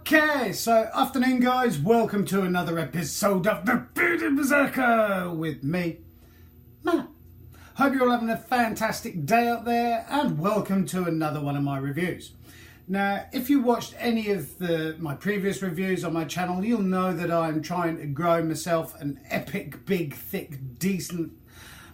Okay, so afternoon guys, welcome to another episode of The Bearded Berserker with me, Matt. Hope you're all having a fantastic day out there and welcome to another one of my reviews. Now, if you watched any of my previous reviews on my channel, you'll know that I'm trying to grow myself an epic, big, thick, decent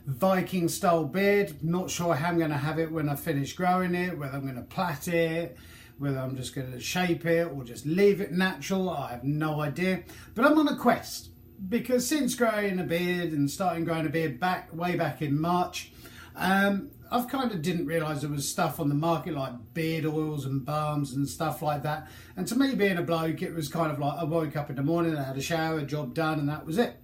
Viking style beard. Not sure how I'm going to have it when I finish growing it, whether I'm going to plait it, whether I'm just going to shape it or just leave it natural. I have no idea, but I'm on a quest because since growing a beard and starting growing a beard way back in March, I've kind of didn't realise there was stuff on the market like beard oils and balms and stuff like that. And to me, being a bloke, it was kind of like I woke up in the morning, I had a shower, job done, and that was it.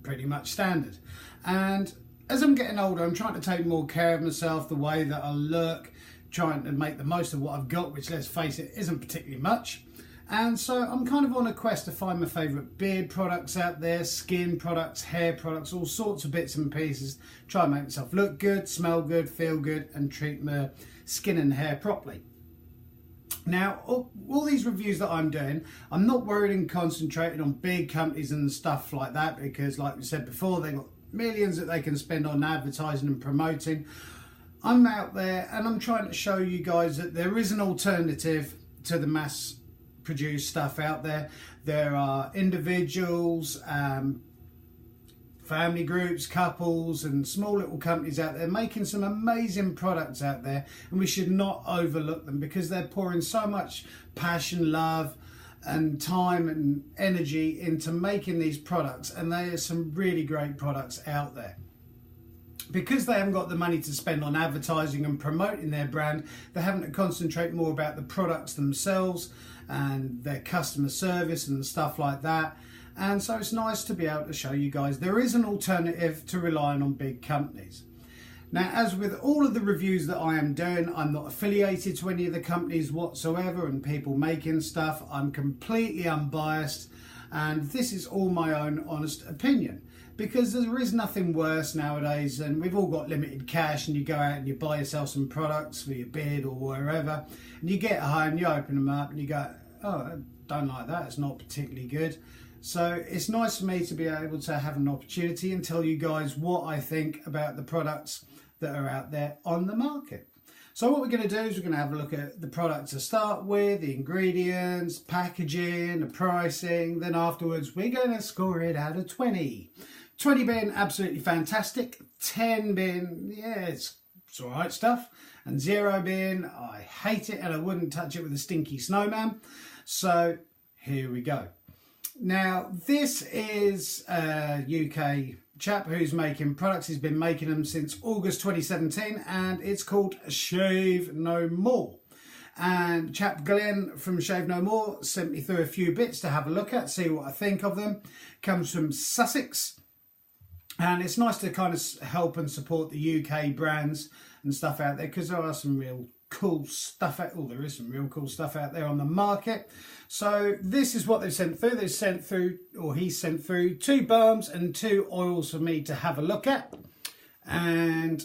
Pretty much standard. And as I'm getting older, I'm trying to take more care of myself, the way that I look, trying to make the most of what I've got, which, let's face it, isn't particularly much. And so I'm kind of on a quest to find my favourite beard products out there, skin products, hair products, all sorts of bits and pieces. Try and make myself look good, smell good, feel good, and treat my skin and hair properly. Now, all these reviews that I'm doing, I'm not worried and concentrating on big companies and stuff like that because, like we said before, they've got millions that they can spend on advertising and promoting. I'm out there and I'm trying to show you guys that there is an alternative to the mass produced stuff out there. There are individuals, family groups, couples and small little companies out there making some amazing products out there, and we should not overlook them because they're pouring so much passion, love and time and energy into making these products, and there are some really great products out there. Because they haven't got the money to spend on advertising and promoting their brand, they're having to concentrate more about the products themselves and their customer service and stuff like that. And so it's nice to be able to show you guys there is an alternative to relying on big companies. Now, as with all of the reviews that I am doing, I'm not affiliated to any of the companies whatsoever and people making stuff. I'm completely unbiased, and this is all my own honest opinion. Because there is nothing worse nowadays, and we've all got limited cash, and you go out and you buy yourself some products for your beard or wherever, and you get home, you open them up and you go, oh, I don't like that, it's not particularly good. So it's nice for me to be able to have an opportunity and tell you guys what I think about the products that are out there on the market. So what we're going to do is we're going to have a look at the product to start with, the ingredients, packaging, the pricing, then afterwards we're going to score it out of 20. 20 being absolutely fantastic, 10 being, yeah, it's all right stuff, and 0 being, I hate it and I wouldn't touch it with a stinky snowman. So here we go. Now, this is a UK chap who's making products. He's been making them since August 2017, and it's called Shave No More. And chap Glenn from Shave No More sent me through a few bits to have a look at, see what I think of them. Comes from Sussex. And it's nice to kind of help and support the UK brands and stuff out there, because there are some real cool stuff out. Oh, there is some real cool stuff out there on the market. So this is what they've sent through. They've sent through, or he sent through, 2 balms and 2 oils for me to have a look at. And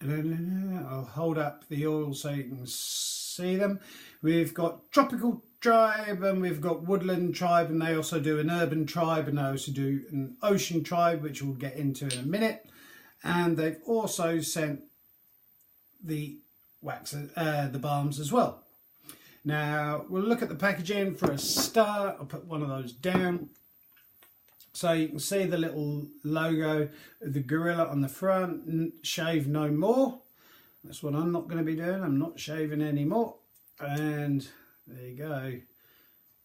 I'll hold up the oils so you can see them. We've got Tropical Tribe and we've got Woodland Tribe, and they also do an Urban Tribe, and they also do an Ocean Tribe, which we'll get into in a minute. And they've also sent the wax, the balms as well. Now we'll look at the packaging for a start. I'll put one of those down so you can see the little logo of the gorilla on the front. Shave no more. That's what I'm not going to be doing. I'm not shaving anymore. And there you go.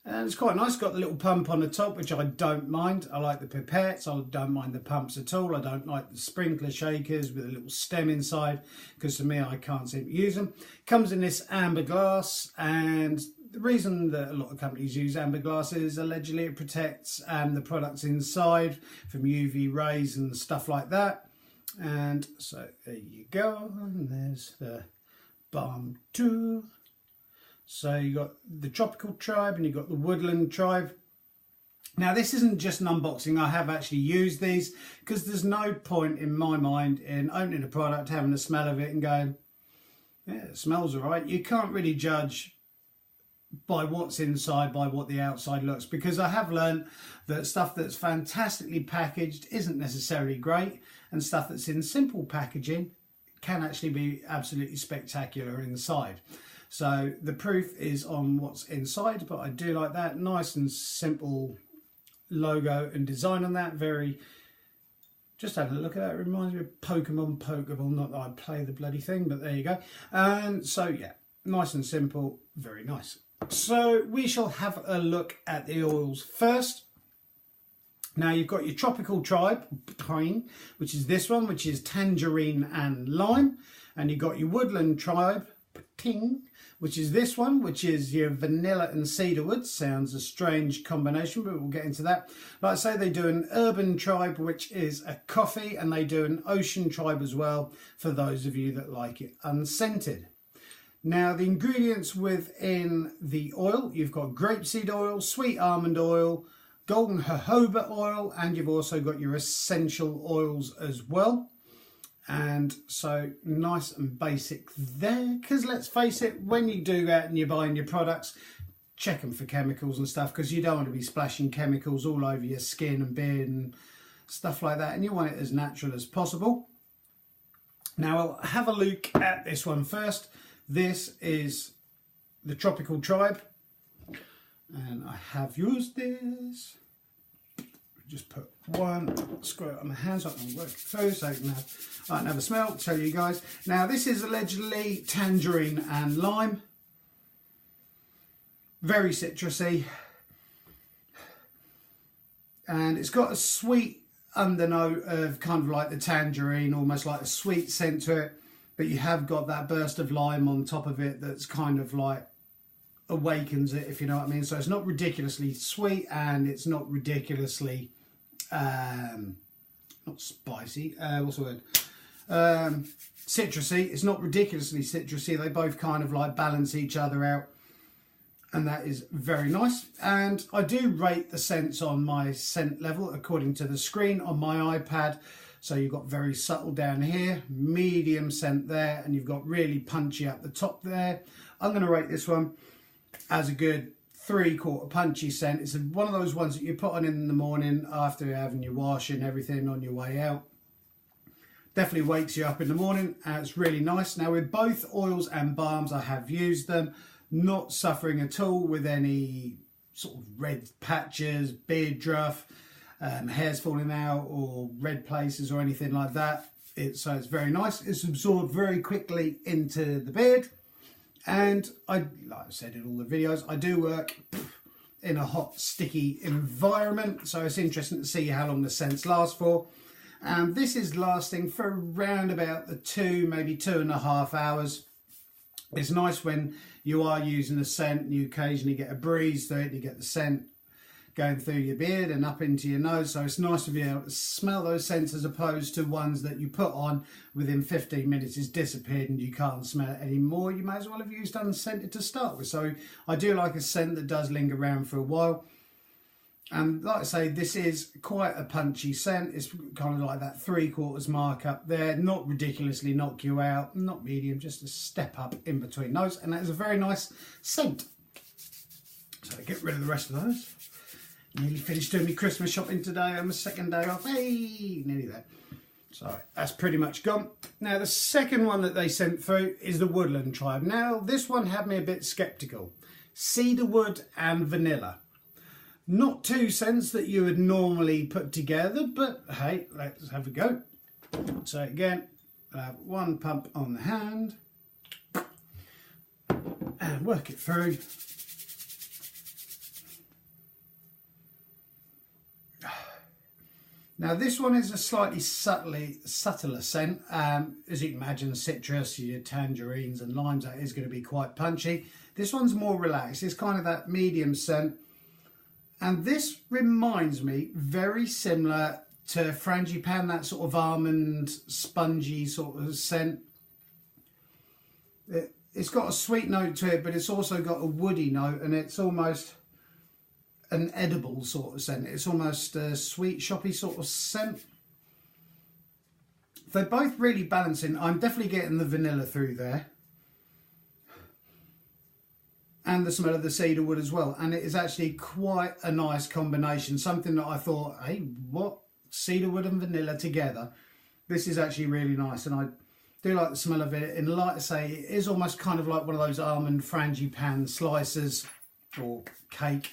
And it's quite nice. Got the little pump on the top, which I don't mind. I like the pipettes. I don't mind the pumps at all. I don't like the sprinkler shakers with a little stem inside, because to me, I can't seem to use them. Comes in this amber glass, and the reason that a lot of companies use amber glass is allegedly it protects the products inside from UV rays and stuff like that. And so there you go. And there's the balm too. So you got the Tropical Tribe and you got the Woodland Tribe. Now this isn't just an unboxing. I have actually used these, because there's no point in my mind in opening a product, having a smell of it and going, yeah, it smells all right. You can't really judge by what's inside, by what the outside looks, because I have learned that stuff that's fantastically packaged isn't necessarily great, and stuff that's in simple packaging can actually be absolutely spectacular inside. So the proof is on what's inside, but I do like that nice and simple logo and design on that. Very, just having a look at that, it reminds me of Pokeball, not that I play the bloody thing, but there you go. And so yeah, nice and simple, very nice. So we shall have a look at the oils first. Now you've got your Tropical Tribe, which is this one, which is tangerine and lime. And you've got your Woodland Tribe, which is this one, which is your vanilla and cedarwood. Sounds a strange combination, but we'll get into that. Like I say, they do an Urban Tribe, which is a coffee, and they do an Ocean Tribe as well, for those of you that like it unscented. Now, the ingredients within the oil, you've got grapeseed oil, sweet almond oil, golden jojoba oil, and you've also got your essential oils as well. And so nice and basic there, because let's face it, when you do that and you're buying your products, check them for chemicals and stuff, because you don't want to be splashing chemicals all over your skin and beard and stuff like that, and you want it as natural as possible. Now I'll have a look at this one first. This is the Tropical Tribe, and I have used this. Just put one squirt on my hands so I can work it through, so I can have a smell, tell you guys. Now this is allegedly tangerine and lime. Very citrusy. And it's got a sweet undernote of kind of like the tangerine, almost like a sweet scent to it. But you have got that burst of lime on top of it that's kind of like awakens it, if you know what I mean. So it's not ridiculously sweet, and it's not ridiculously not spicy, what's the word, citrusy. It's not ridiculously citrusy. They both kind of like balance each other out, and that is very nice. And I do rate the scents on my scent level according to the screen on my iPad. So you've got very subtle down here, medium scent there, and you've got really punchy up the top there. I'm going to rate this one as a good 3/4 punchy scent. It's one of those ones that you put on in the morning after having your wash and everything on your way out. Definitely wakes you up in the morning, and it's really nice. Now with both oils and balms, I have used them, not suffering at all with any sort of red patches, beard druff, hairs falling out, or red places or anything like that. So it's very nice. It's absorbed very quickly into the beard. And like I said in all the videos, I do work in a hot, sticky environment, so it's interesting to see how long the scents last for. And this is lasting for around about the 2, maybe 2.5 hours. It's nice when you are using a scent and you occasionally get a breeze through it and you get the scent going through your beard and up into your nose. So it's nice to be able to smell those scents, as opposed to ones that you put on within 15 minutes it's disappeared and you can't smell it anymore. You may as well have used unscented to start with. So I do like a scent that does linger around for a while. And like I say, this is quite a punchy scent. It's kind of like that 3/4 mark up there. Not ridiculously knock you out, not medium, just a step up in between those. And that is a very nice scent. So get rid of the rest of those. Nearly finished doing my Christmas shopping today on my second day off. Hey, nearly there. So that's pretty much gone. Now the second one that they sent through is the Woodland Tribe. Now this one had me a bit sceptical. Cedarwood and vanilla. Not two scents that you would normally put together, but hey, let's have a go. So again, I'll have one pump on the hand and work it through. Now this one is a slightly subtler scent. As you can imagine, citrus, your tangerines and limes, that is going to be quite punchy. This one's more relaxed. It's kind of that medium scent. And this reminds me very similar to Frangipane, that sort of almond, spongy sort of scent. It's got a sweet note to it, but it's also got a woody note, and it's almost an edible sort of scent. It's almost a sweet, shoppy sort of scent. They're both really balancing. I'm definitely getting the vanilla through there. and the smell of the cedarwood as well. And it is actually quite a nice combination. Something that I thought, hey, what? Cedarwood and vanilla together. This is actually really nice, and I do like the smell of it. And like I say, it is almost kind of like one of those almond frangipan slices or cake.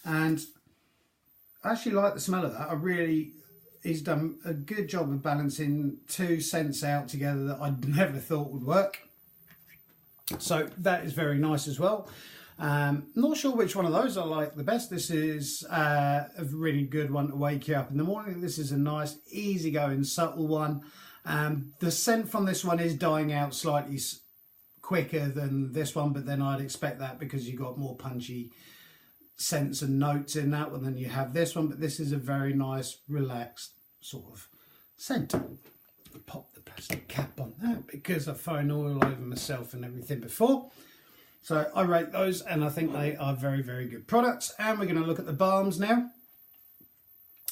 And I actually like the smell of that. He's done a good job of balancing two scents out together that I never thought would work. So that is very nice as well. Not sure which one of those I like the best. This is a really good one to wake you up in the morning. This is a nice, easygoing, subtle one. The scent from this one is dying out slightly quicker than this one, but then I'd expect that because you've got more punchy scents and notes in that one than you have this one. But this is a very nice, relaxed sort of scent. Pop the plastic cap on that because I've thrown oil over myself and everything before. So I rate those, and I think they are very, very good products. And we're going to look at the balms now.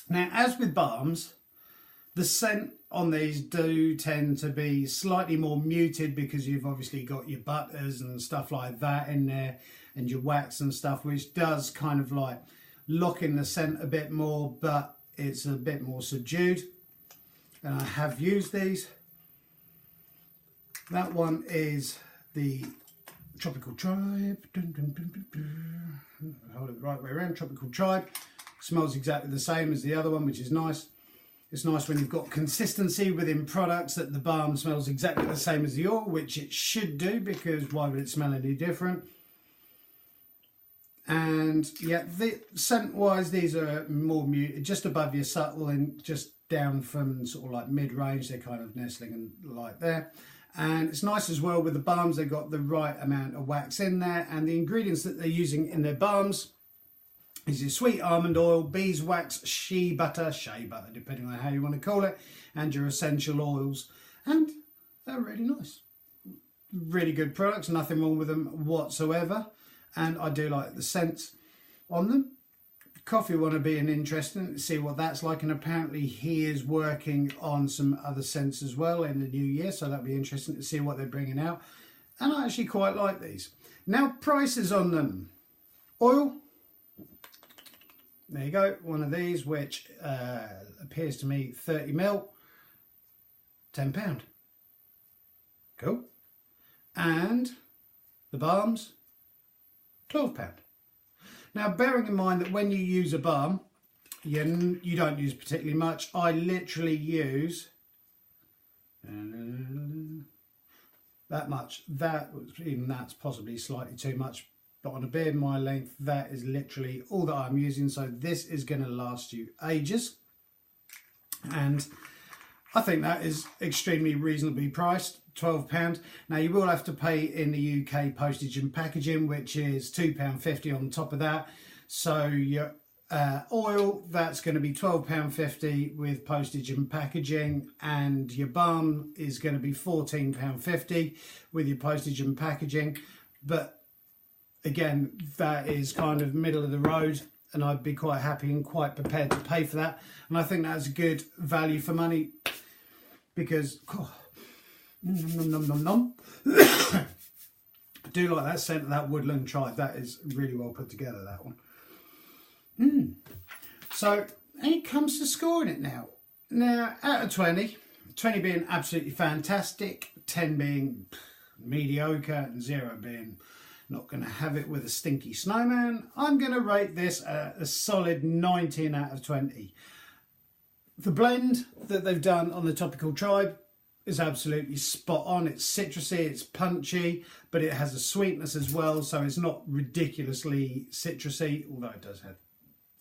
Now, as with balms, the scent on these do tend to be slightly more muted because you've obviously got your butters and stuff like that in there and your wax and stuff, which does kind of like lock in the scent a bit more, but it's a bit more subdued. And I have used these. That one is the Tropical Tribe. Hold it the right way around. Tropical Tribe. Smells exactly the same as the other one, which is nice. It's nice when you've got consistency within products that the balm smells exactly the same as the oil, which it should do, because why would it smell any different? And yeah, scent wise, these are more muted, just above your subtle and just down from sort of like mid-range. They're kind of nestling and like there. And it's nice as well with the balms, they've got the right amount of wax in there, and the ingredients that they're using in their balms is your sweet almond oil, beeswax, shea butter, depending on how you want to call it, and your essential oils. And they're really nice. Really good products, nothing wrong with them whatsoever. And I do like the scents on them. Coffee one will be an interesting to see what that's like, and apparently he is working on some other scents as well in the new year, so that'll be interesting to see what they're bringing out. And I actually quite like these. Now, prices on them. Oil, there you go, one of these, which appears to me 30ml, £10. Cool. And the balms, £12. Now, bearing in mind that when you use a balm, you don't use particularly much. I literally use that much. That's possibly slightly too much, but on a beard my length, that is literally all that I'm using. So this is going to last you ages, and I think that is extremely reasonably priced. £12. Now you will have to pay in the UK postage and packaging, which is £2.50 on top of that. So your oil, that's going to be £12.50 with postage and packaging, and your balm is going to be £14.50 with your postage and packaging. But again, that is kind of middle of the road, and I'd be quite happy and quite prepared to pay for that. And I think that's a good value for money, because I do like that scent of that Woodland Tribe. That is really well put together, that one. So it comes to scoring it now. Now, out of 20, 20 being absolutely fantastic, 10 being mediocre, and 0 being not going to have it with a stinky snowman, I'm going to rate this a solid 19 out of 20. The blend that they've done on the Tropical Tribe is absolutely spot on. It's citrusy, it's punchy, but it has a sweetness as well, so it's not ridiculously citrusy, although it does have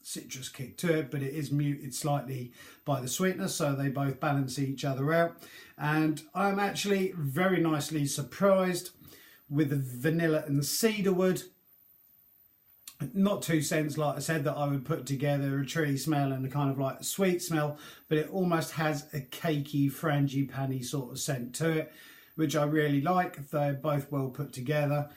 citrus kick to it, but it is muted slightly by the sweetness, so they both balance each other out. And I'm actually very nicely surprised with the vanilla and cedarwood. Not 2 scents, like I said, that I would put together, a tree smell and a kind of like a sweet smell, but it almost has a cakey, frangipani sort of scent to it, which I really like. They're both well put together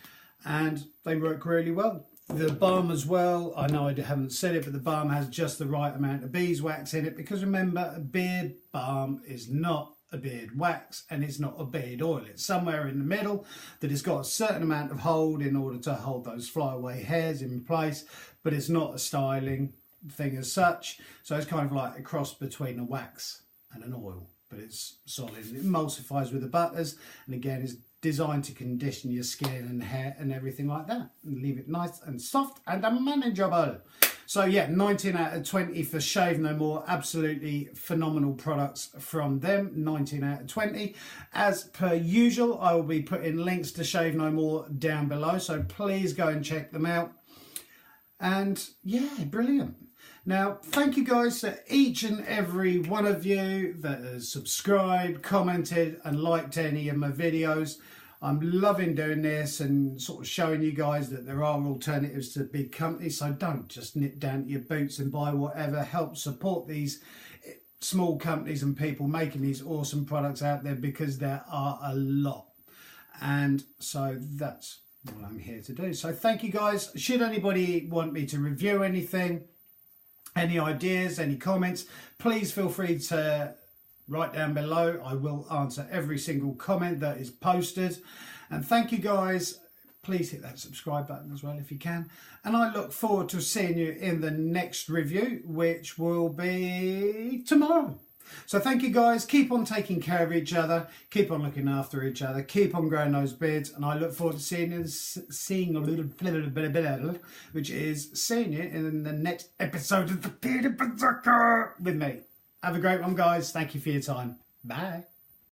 and they work really well. The balm as well, I know I haven't said it, but the balm has just the right amount of beeswax in it, because remember, a beard balm is not a beard wax and it's not a beard oil. It's somewhere in the middle that has got a certain amount of hold in order to hold those flyaway hairs in place, but it's not a styling thing as such. So it's kind of like a cross between a wax and an oil, but it's solid. It emulsifies with the butters, and again is designed to condition your skin and hair and everything like that, and leave it nice and soft and manageable. So yeah, 19 out of 20 for Shave No More. Absolutely phenomenal products from them. 19 out of 20. As per usual, I will be putting links to Shave No More down below, so please go and check them out. And yeah, brilliant. Now, thank you guys to each and every one of you that has subscribed, commented and liked any of my videos. I'm loving doing this and sort of showing you guys that there are alternatives to big companies. So don't just nip down to your boots and buy whatever. Help support these small companies and people making these awesome products out there, because there are a lot. And so that's what I'm here to do. So thank you guys. Should anybody want me to review anything, any ideas, any comments, please feel free to write down below. I will answer every single comment that is posted. And thank you guys. Please hit that subscribe button as well if you can. And I look forward to seeing you in the next review, which will be tomorrow. So thank you guys. Keep on taking care of each other. Keep on looking after each other. Keep on growing those beards. And I look forward to seeing you, which is seeing you in the next episode of the Bearded Berserker with me. Have a great one, guys. Thank you for your time. Bye.